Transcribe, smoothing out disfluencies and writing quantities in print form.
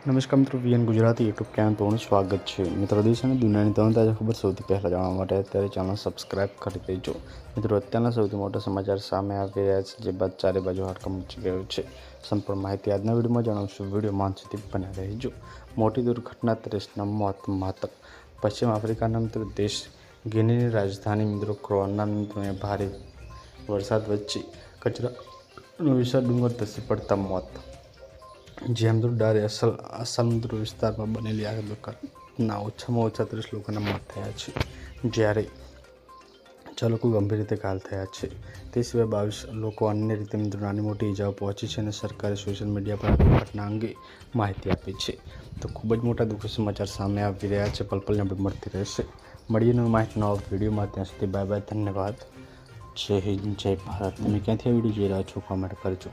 નમસ્કાર મિત્રો, VN Gujarati YouTube channel પર સ્વાગત છે। મિત્રો, દેશ અને દુનિયાની તમામ તાજા ખબર સૌથી પહેલાં જાણવા માટે અત્યારે ચેનલ સબસ્ક્રાઇબ કરી દેજો। મિત્રો, અત્યારના સૌથી મોટા સમાચાર સામે આવી રહ્યા છે, જે બાદ ચારે બાજુ હડકંપ મચી ગયો છે। સંપૂર્ણ માહિતી આજના વિડીયોમાં જણાવશું। વિડીયોમાં અંત સુધી બન્યા રહેજો। મોટી દુર્ઘટના, 30ના મોત માતક। પશ્ચિમ આફ્રિકાના મિત્રો દેશ ગિનીની રાજધાની મિત્રો ક્રોના મિત્રોને ભારે વરસાદ વચ્ચે કચરાનો વિશાળ ડુંગર ધસી પડતા મોત। જ્યાં મિત્રો ડારે અસલ મિત્રો વિસ્તારમાં બનેલી આ દુર્ઘટના ઓછામાં ઓછા 30 લોકોના મોત થયા છે, જ્યારે 6 લોકો ગંભીર રીતે ઘાયલ થયા છે। તે સિવાય 22 લોકો અન્ય રીતે મિત્રો નાની મોટી ઇજાઓ પહોંચી છે અને સરકારે સોશિયલ મીડિયા પર આ દુર્ઘટના અંગે માહિતી આપી છે। તો ખૂબ જ મોટા દુઃખદ સમાચાર સામે આવી રહ્યા છે। પલ અપડેટ મળતી રહેશે। મળીએ નવી માહિતી નવા વિડીયોમાં। ત્યાં સુધી બાય બાય, ધન્યવાદ। જય હિન્દ, જય ભારત। તમે ક્યાંથી આ વિડીયો જોઈ રહ્યા છો, કોમેન્ટ કરજો।